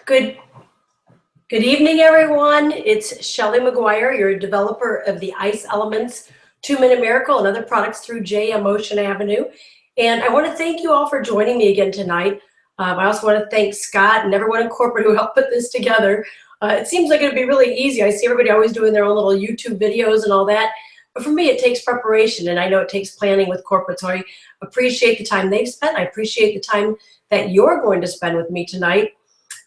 Good evening, everyone. It's Shelly Maguire, your developer of the Ice Elements 2-Minute Miracle and other products through JM Ocean Avenue. And I want to thank you all for joining me again tonight. I also want to thank Scott and everyone in corporate who helped put this together. It seems like it'd be really easy. I see everybody always doing their own little YouTube videos and all that. But for me, it takes preparation, and I know it takes planning with corporate. So I appreciate the time they've spent. I appreciate the time that you're going to spend with me tonight.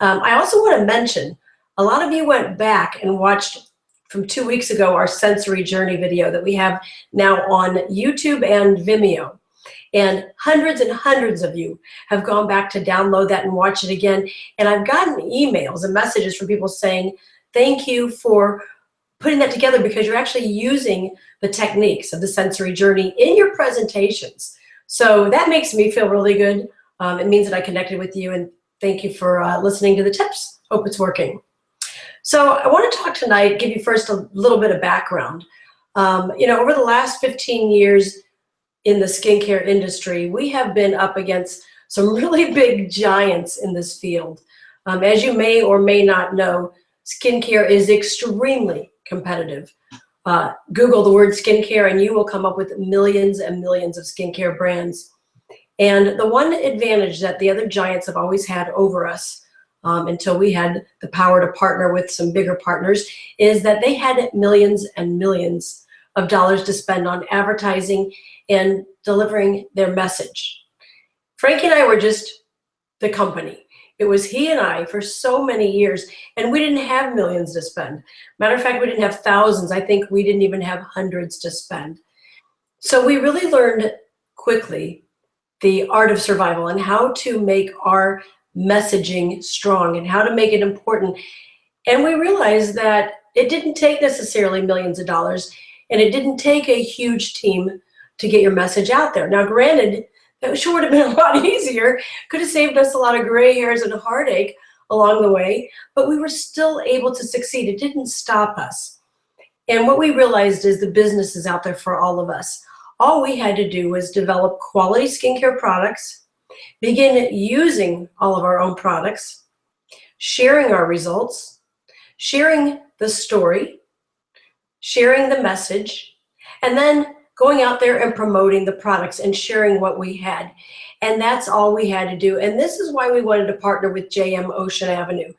I also want to mention, a lot of you went back and watched from 2 weeks ago our sensory journey video that we have now on YouTube and Vimeo. And hundreds of you have gone back to download that and watch it again. And I've gotten emails and messages from people saying, thank you for putting that together because you're actually using the techniques of the sensory journey in your presentations. So that makes me feel really good. It means that I connected with you, and thank you for listening to the tips. Hope it's working. So I want to talk tonight, give you first a little bit of background. Over the last 15 years in the skincare industry, we have been up against some really big giants in this field. As you may or may not know, skincare is extremely competitive. Google the word skincare and you will come up with millions and millions of skincare brands. And the one advantage that the other giants have always had over us, until we had the power to partner with some bigger partners, is that they had millions and millions of dollars to spend on advertising and delivering their message. Frankie and I were just the company. It was he and I for so many years, and we didn't have millions to spend. Matter of fact, we didn't have thousands. I think we didn't even have hundreds to spend. So we really learned quickly the art of survival and how to make our messaging strong and how to make it important. And we realized that it didn't take necessarily millions of dollars, and it didn't take a huge team to get your message out there. Now, granted, that sure would have been a lot easier, could have saved us a lot of gray hairs and a heartache along the way, but we were still able to succeed. It didn't stop us. And what we realized is the business is out there for all of us. All we had to do was develop quality skincare products, begin using all of our own products, sharing our results, sharing the story, sharing the message, and then going out there and promoting the products and sharing what we had. And that's all we had to do. And this is why we wanted to partner with JM Ocean Avenue,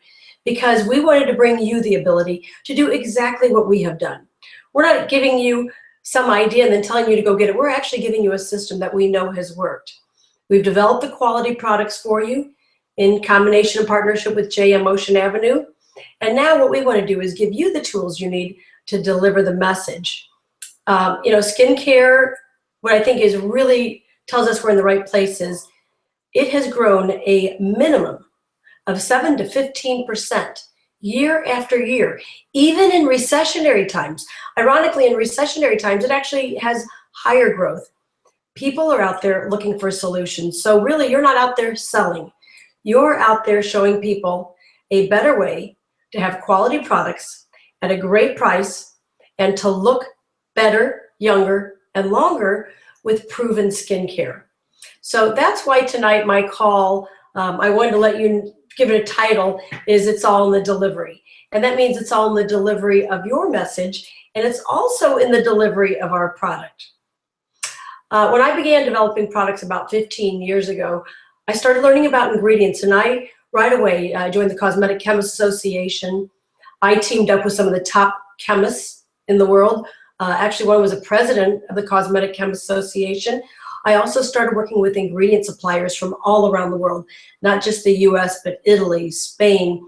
because we wanted to bring you the ability to do exactly what we have done. We're not giving you some idea and then telling you to go get it. We're actually giving you a system that we know has worked. We've developed the quality products for you in combination and partnership with JM Ocean Avenue. And now what we want to do is give you the tools you need to deliver the message. Skincare, what I think is really tells us we're in the right place is it has grown a minimum of 7 to 15% year after year, even in recessionary times. Ironically, in recessionary times, it actually has higher growth. People are out there looking for solutions. So really, you're not out there selling. You're out there showing people a better way to have quality products at a great price and to look better, younger, and longer with proven skincare. So that's why tonight my call, I wanted to let you give it a title, is It's All in the Delivery. And that means it's all in the delivery of your message, and it's also in the delivery of our product. When I began developing products about 15 years ago, I started learning about ingredients, and I right away joined the Cosmetic Chemists Association. I teamed up with some of the top chemists in the world. Actually, one was a president of the Cosmetic Chemists Association. I also started working with ingredient suppliers from all around the world, not just the US, but Italy, Spain,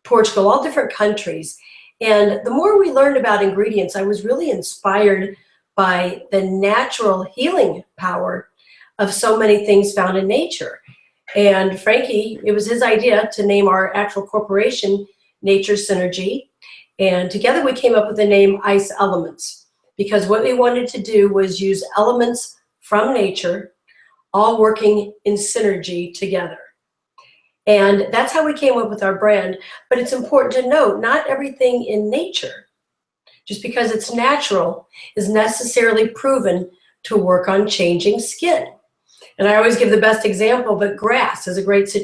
Portugal, all different countries. And the more we learned about ingredients, I was really inspired by the natural healing power of so many things found in nature. And Frankie, it was his idea to name our actual corporation Nature Synergy. And together we came up with the name Ice Elements, because what we wanted to do was use elements from nature, all working in synergy together. And that's how we came up with our brand. But it's important to note, not everything in nature, just because it's natural, is necessarily proven to work on changing skin. And I always give the best example, but grass is a great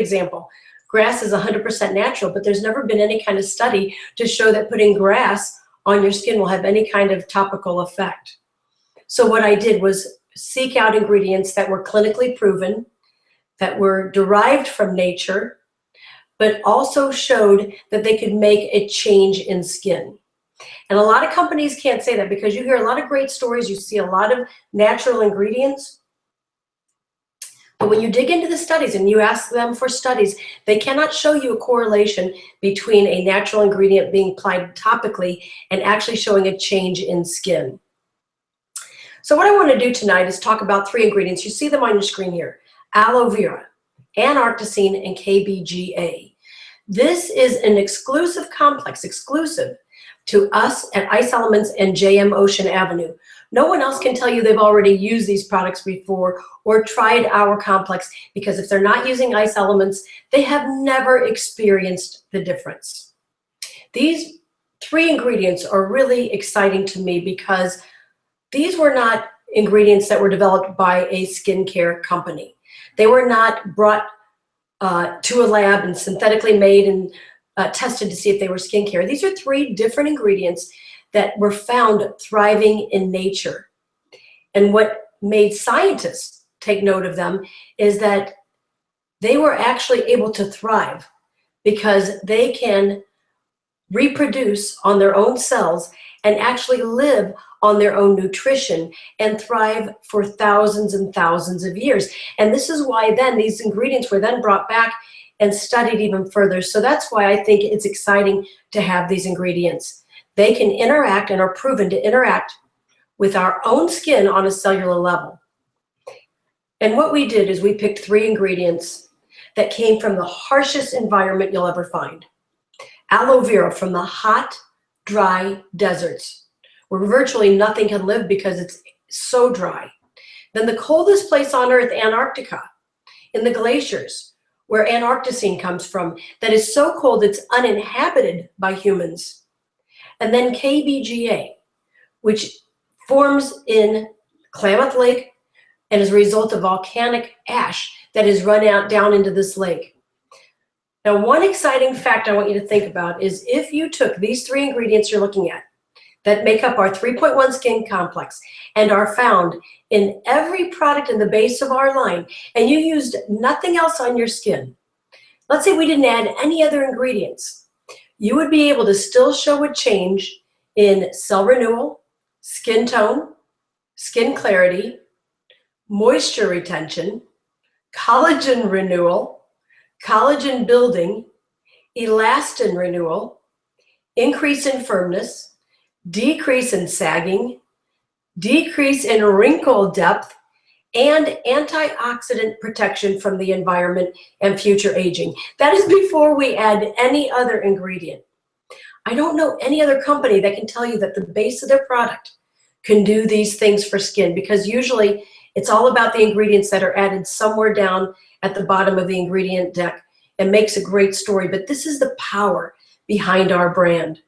example. grass is 100% natural, but there's never been any kind of study to show that putting grass on your skin will have any kind of topical effect. So what I did was seek out ingredients that were clinically proven, that were derived from nature, but also showed that they could make a change in skin. And a lot of companies can't say that because you hear a lot of great stories, you see a lot of natural ingredients, but when you dig into the studies and you ask them for studies, they cannot show you a correlation between a natural ingredient being applied topically and actually showing a change in skin. So what I want to do tonight is talk about 3 ingredients. You see them on your screen here: aloe vera, Antarcticine, and KBGA. This is an exclusive complex, exclusive to us at Ice Elements and JM Ocean Avenue. No one else can tell you they've already used these products before or tried our complex, because if they're not using Ice Elements, they have never experienced the difference. These 3 ingredients are really exciting to me because these were not ingredients that were developed by a skincare company. They were not brought to a lab and synthetically made and tested to see if they were skincare. These are 3 different ingredients that were found thriving in nature. And what made scientists take note of them is that they were actually able to thrive because they can reproduce on their own cells and actually live on their own nutrition and thrive for thousands and thousands of years. And this is why then these ingredients were then brought back and studied even further. So that's why I think it's exciting to have these ingredients. They can interact and are proven to interact with our own skin on a cellular level. And what we did is we picked 3 ingredients that came from the harshest environment you'll ever find. Aloe vera from the hot, dry deserts, where virtually nothing can live because it's so dry. Then the coldest place on earth, Antarctica, in the glaciers, where Antarcticine comes from, that is so cold it's uninhabited by humans. And then KBGA, which forms in Klamath Lake and is a result of volcanic ash that is run out down into this lake. Now, one exciting fact I want you to think about is if you took these 3 ingredients you're looking at that make up our 3.1 skin complex and are found in every product in the base of our line, and you used nothing else on your skin, let's say we didn't add any other ingredients, you would be able to still show a change in cell renewal, skin tone, skin clarity, moisture retention, collagen renewal, collagen building, elastin renewal, increase in firmness, decrease in sagging, decrease in wrinkle depth, and antioxidant protection from the environment and future aging. That is before we add any other ingredient. I don't know any other company that can tell you that the base of their product can do these things for skin, because usually it's all about the ingredients that are added somewhere down at the bottom of the ingredient deck and makes a great story. But this is the power behind our brand.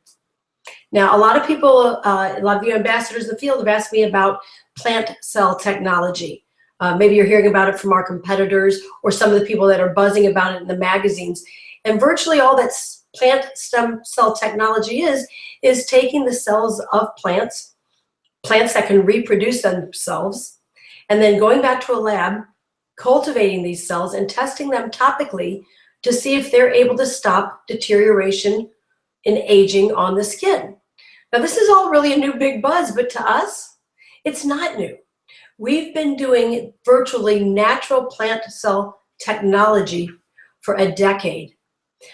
Now, a lot of people, a lot of you ambassadors in the field have asked me about plant cell technology. Maybe you're hearing about it from our competitors or some of the people that are buzzing about it in the magazines. And virtually all that plant stem cell technology is taking the cells of plants that can reproduce themselves, and then going back to a lab, cultivating these cells and testing them topically to see if they're able to stop deterioration and aging on the skin. Now, this is all really a new big buzz, but to us, it's not new. We've been doing virtually natural plant cell technology for a decade.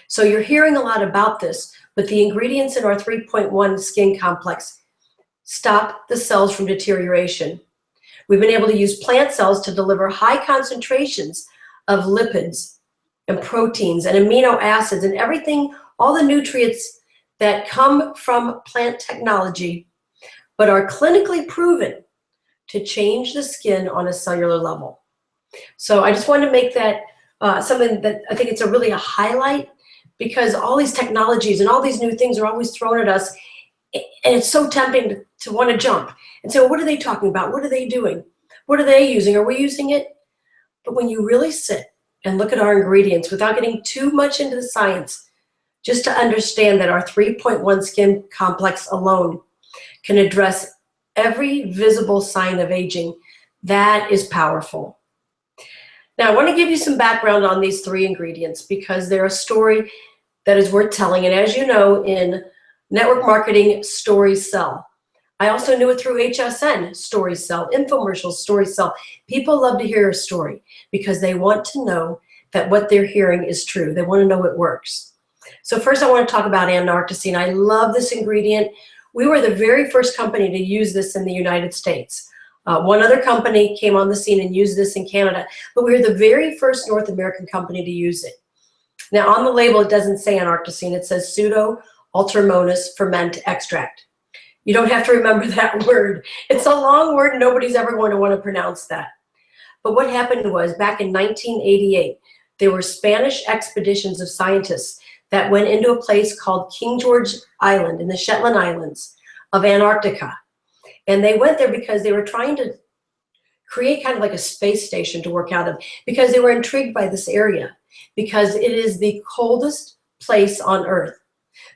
So you're hearing a lot about this, but the ingredients in our 3.1 skin complex stop the cells from deterioration. We've been able to use plant cells to deliver high concentrations of lipids and proteins and amino acids and everything, all the nutrients that come from plant technology, but are clinically proven to change the skin on a cellular level. So I just wanted to make that something that I think it's really a highlight, because all these technologies and all these new things are always thrown at us, and it's so tempting to want to jump and say, well, what are they talking about? What are they doing? What are they using? Are we using it? But when you really sit and look at our ingredients without getting too much into the science, just to understand that our 3.1 skin complex alone can address every visible sign of aging. That is powerful. Now, I want to give you some background on these 3 ingredients because they're a story that is worth telling. And as you know, in network marketing, stories sell. I also knew it through HSN, stories sell, infomercials, stories sell. People love to hear a story because they want to know that what they're hearing is true. They want to know it works. So first I want to talk about Antarcticine. I love this ingredient. We were the very first company to use this in the United States. One other company came on the scene and used this in Canada, but we were the very first North American company to use it. Now on the label, it doesn't say Antarcticine. It says pseudo-ultramonas ferment extract. You don't have to remember that word. It's a long word. Nobody's ever going to want to pronounce that. But what happened was back in 1988, there were Spanish expeditions of scientists that went into a place called King George Island in the Shetland Islands of Antarctica. And they went there because they were trying to create kind of like a space station to work out of, because they were intrigued by this area, because it is the coldest place on Earth.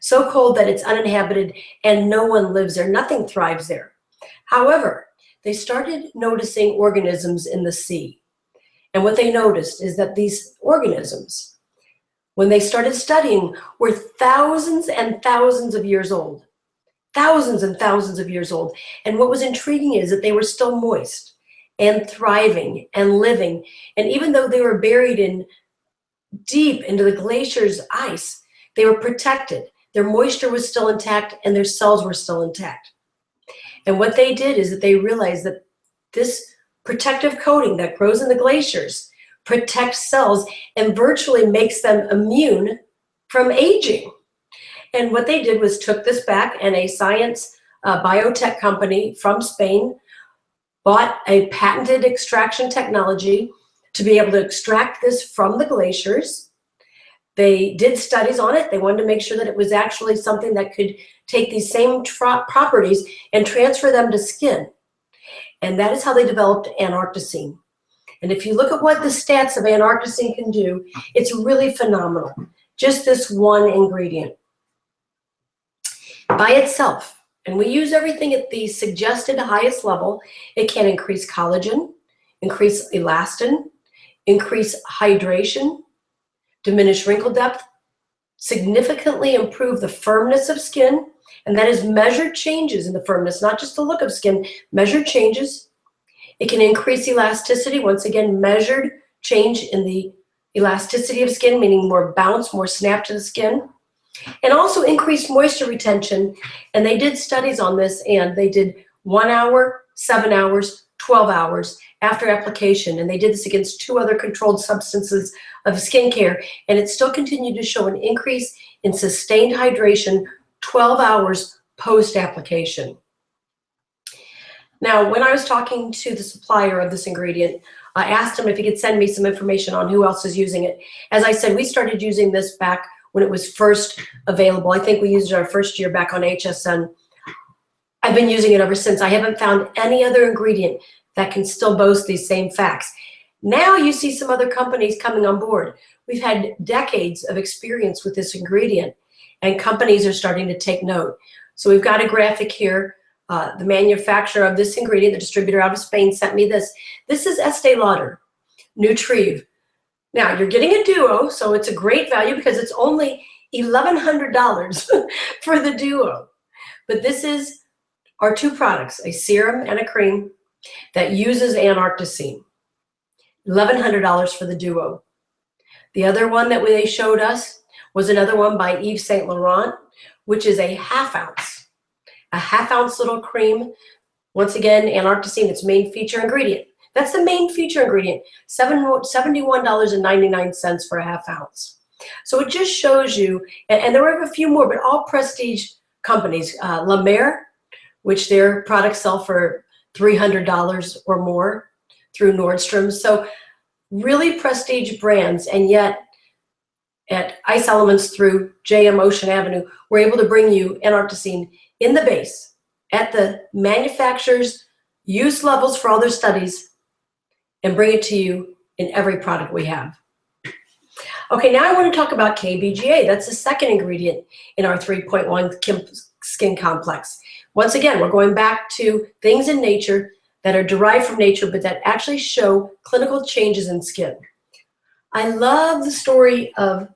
So cold that it's uninhabited and no one lives there. Nothing thrives there. However, they started noticing organisms in the sea. And what they noticed is that these organisms, when they started studying, were thousands and thousands of years old. Thousands and thousands of years old. And what was intriguing is that they were still moist and thriving and living. And even though they were buried in deep into the glacier's ice, they were protected. Their moisture was still intact and their cells were still intact. And what they did is that they realized that this protective coating that grows in the glaciers protects cells and virtually makes them immune from aging. And what they did was took this back, and a science biotech company from Spain bought a patented extraction technology to be able to extract this from the glaciers. They did studies on it. They wanted to make sure that it was actually something that could take these same properties and transfer them to skin. And that is how they developed Antarcticine. And if you look at what the stats of Antarcticine can do, it's really phenomenal. Just this one ingredient. By itself, and we use everything at the suggested highest level, it can increase collagen, increase elastin, increase hydration, diminish wrinkle depth, significantly improve the firmness of skin, and that is measured changes in the firmness, not just the look of skin, measured changes. It can increase elasticity, once again, measured change in the elasticity of skin, meaning more bounce, more snap to the skin, and also increase moisture retention. And they did studies on this, and they did 1 hour, 7 hours, 12 hours after application, and they did this against 2 other controlled substances of skincare, and it still continued to show an increase in sustained hydration 12 hours post-application. Now, when I was talking to the supplier of this ingredient, I asked him if he could send me some information on who else is using it. As I said, we started using this back when it was first available. I think we used it our first year back on HSN. I've been using it ever since. I haven't found any other ingredient that can still boast these same facts. Now you see some other companies coming on board. We've had decades of experience with this ingredient, and companies are starting to take note. So we've got a graphic here. The manufacturer of this ingredient, the distributor out of Spain, sent me this. This is Estee Lauder, Nutrive. Now you're getting a duo, so it's a great value because it's only $1,100 for the duo. But this is our 2 products, a serum and a cream that uses Antarcticine. $1,100 for the duo. The other one that they showed us was another one by Yves Saint Laurent, which is a ½ ounce. A ½ ounce little cream. Once again, Antarcticine, its main feature ingredient. That's the main feature ingredient, $71.99 for a ½ ounce. So it just shows you, and there were a few more, but all prestige companies, La Mer, which their products sell for $300 or more through Nordstrom. So really prestige brands, and yet at Ice Elements through JM Ocean Avenue, we're able to bring you Antarcticine in the base at the manufacturer's use levels for all their studies and bring it to you in every product we have. Okay, now I want to talk about KBGA. That's the second ingredient in our 3.1 skin complex. Once again, we're going back to things in nature that are derived from nature, but that actually show clinical changes in skin. I love the story of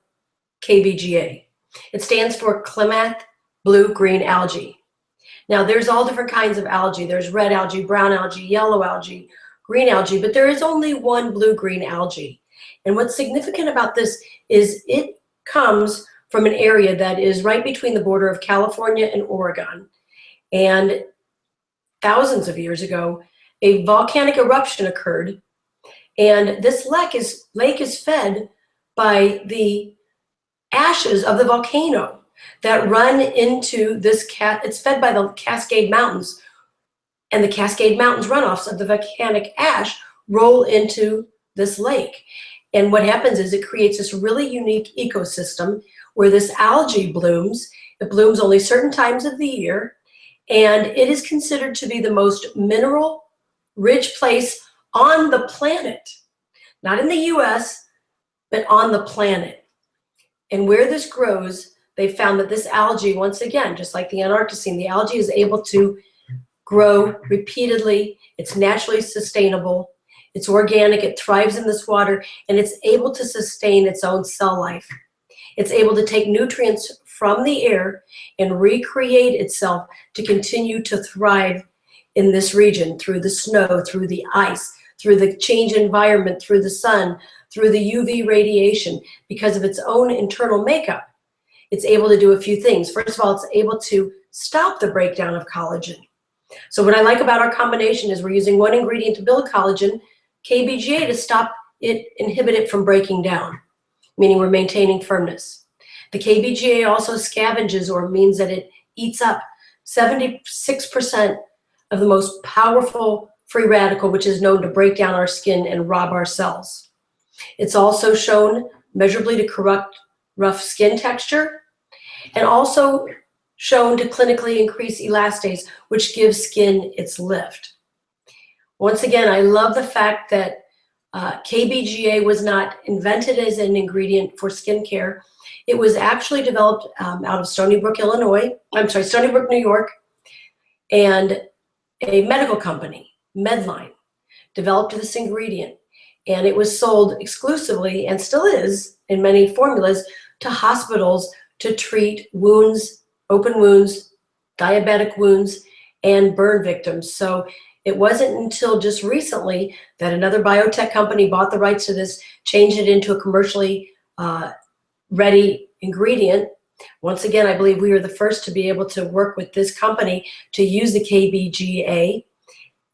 KBGA. It stands for Klamath blue-green algae. Now, there's all different kinds of algae. There's red algae, brown algae, yellow algae, green algae, but there is only one blue-green algae. And what's significant about this is it comes from an area that is right between the border of California and Oregon. And thousands of years ago, a volcanic eruption occurred, and this lake is fed by the ashes of the volcano that run into this it's fed by the Cascade Mountains, and the Cascade Mountains runoffs of the volcanic ash roll into this lake. And what happens is it creates this really unique ecosystem where this algae blooms. It blooms only certain times of the year, and it is considered to be the most mineral-rich place on the planet. Not in the US, but on the planet. And where this grows, they found that this algae, once again, just like the Antarcticine, the algae is able to grow repeatedly. It's naturally sustainable. It's organic. It thrives in this water, and it's able to sustain its own cell life. It's able to take nutrients from the air and recreate itself to continue to thrive in this region through the snow, through the ice, through the change environment, through the sun, through the UV radiation. Because of its own internal makeup, it's able to do a few things. First of all, it's able to stop the breakdown of collagen. So what I like about our combination is we're using one ingredient to build collagen, KBGA, to stop it, inhibit it from breaking down, meaning we're maintaining firmness. The KBGA also scavenges, or means that it eats up 76% of the most powerful free radical, which is known to break down our skin and rob our cells. It's also shown measurably to correct rough skin texture, and also shown to clinically increase elastase, which gives skin its lift. Once again, I love the fact that KBGA was not invented as an ingredient for skincare. It was actually developed out of Stony Brook, New York, and a medical company, Medline, developed this ingredient. And it was sold exclusively, and still is in many formulas, to hospitals to treat wounds, open wounds, diabetic wounds, and burn victims. So it wasn't until just recently that another biotech company bought the rights to this, changed it into a commercially ready ingredient. Once again, I believe we were the first to be able to work with this company to use the KBGA.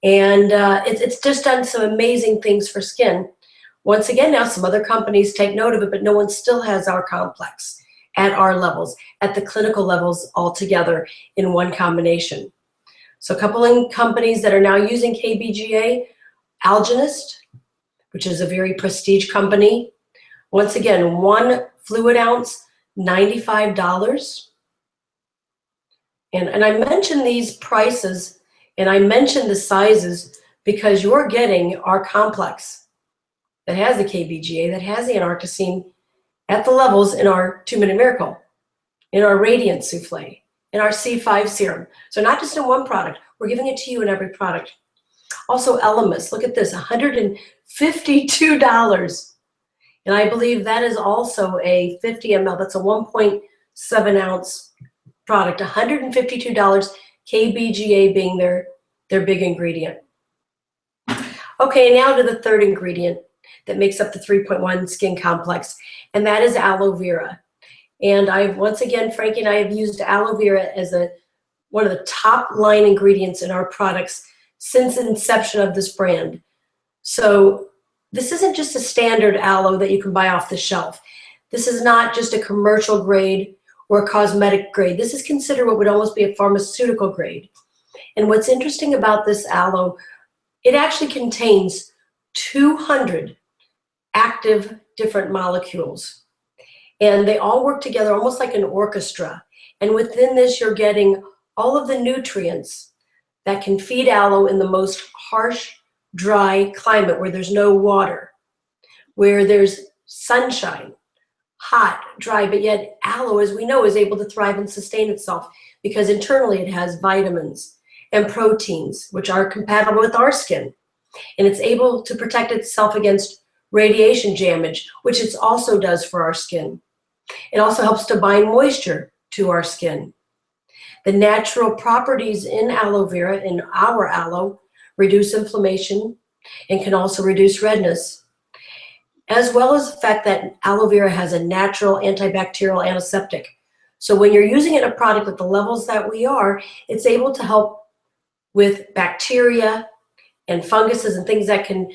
And it's just done some amazing things for skin. Once again, now some other companies take note of it, but no one still has our complex at our levels, at the clinical levels altogether in one combination. So a couple of companies that are now using KBGA, Algenist, which is a very prestige company. Once again, 1 fluid ounce, $95. And I mention these prices, and I mention the sizes because you're getting our complex that has the KBGA, that has the Antarcticine at the levels in our 2-Minute Miracle, in our Radiant Souffle, in our C5 serum. So not just in one product, we're giving it to you in every product. Also Elemis, look at this, $152. And I believe that is also a 50 ml, that's a 1.7 ounce product, $152, KBGA being their big ingredient. Okay, now to the third ingredient that makes up the 3.1 skin complex, and that is aloe vera. And once again, Frankie and I have used aloe vera as one of the top line ingredients in our products since the inception of this brand. So this isn't just a standard aloe that you can buy off the shelf. This is not just a commercial grade or a cosmetic grade. This is considered what would almost be a pharmaceutical grade. And what's interesting about this aloe, it actually contains 200 active different molecules. And they all work together almost like an orchestra. And within this, you're getting all of the nutrients that can feed aloe in the most harsh, dry climate where there's no water, where there's sunshine, hot, dry, but yet aloe, as we know, is able to thrive and sustain itself because internally it has vitamins and proteins, which are compatible with our skin. And it's able to protect itself against radiation damage, which it also does for our skin. It also helps to bind moisture to our skin. The natural properties in aloe vera, in our aloe, reduce inflammation and can also reduce redness, as well as the fact that aloe vera has a natural antibacterial antiseptic. So when you're using it in a product at the levels that we are, it's able to help with bacteria and funguses and things that can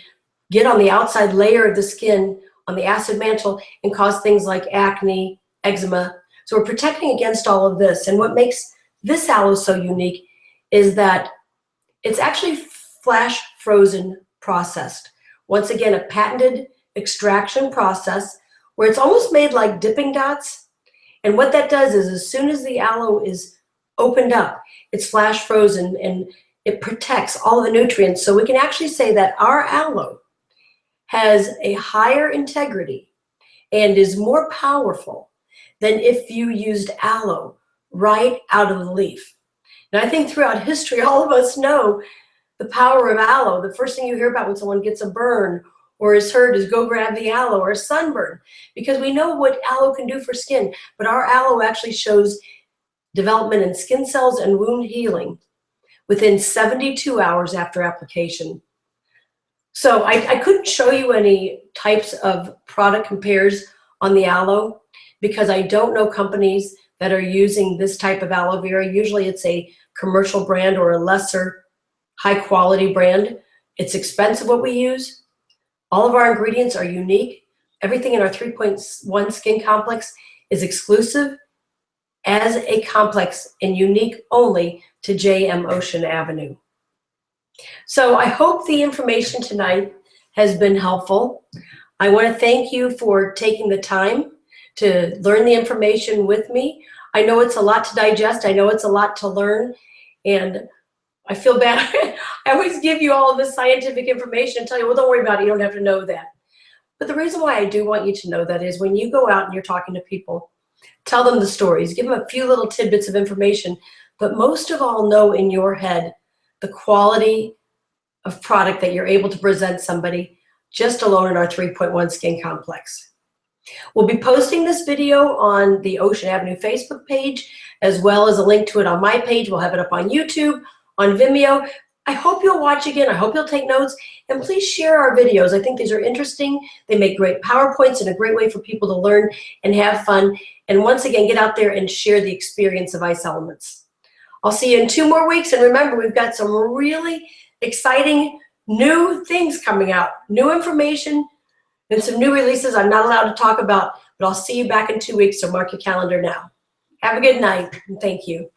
get on the outside layer of the skin, on the acid mantle, and cause things like acne, eczema. So we're protecting against all of this. And what makes this aloe so unique is that it's actually flash frozen processed. Once again, a patented extraction process where it's almost made like dipping dots. And what that does is as soon as the aloe is opened up, it's flash frozen and it protects all of the nutrients. So we can actually say that our aloe has a higher integrity and is more powerful than if you used aloe right out of the leaf. Now, I think throughout history, all of us know the power of aloe. The first thing you hear about when someone gets a burn or is hurt is go grab the aloe, or a sunburn, because we know what aloe can do for skin. But our aloe actually shows development in skin cells and wound healing within 72 hours after application. So I couldn't show you any types of product compares on the aloe because I don't know companies that are using this type of aloe vera. Usually it's a commercial brand or a lesser high quality brand. It's expensive what we use. All of our ingredients are unique. Everything in our 3.1 skin complex is exclusive as a complex and unique only to JM Ocean Avenue. So I hope the information tonight has been helpful. I want to thank you for taking the time to learn the information with me. I know it's a lot to digest. I know it's a lot to learn, and I feel bad. I always give you all of this scientific information and tell you, well, don't worry about it. You don't have to know that. But the reason why I do want you to know that is when you go out and you're talking to people, tell them the stories, give them a few little tidbits of information, but most of all, know in your head the quality of product that you're able to present somebody just alone in our 3.1 skin complex. We'll be posting this video on the Ocean Avenue Facebook page, as well as a link to it on my page. We'll have it up on YouTube, on Vimeo. I hope you'll watch again. I hope you'll take notes, and please share our videos. I think these are interesting. They make great PowerPoints and a great way for people to learn and have fun. And once again, get out there and share the experience of Ice Elements. I'll see you in 2 more weeks. And remember, we've got some really exciting new things coming out, new information, and some new releases I'm not allowed to talk about, but I'll see you back in 2 weeks, so mark your calendar now. Have a good night, and thank you.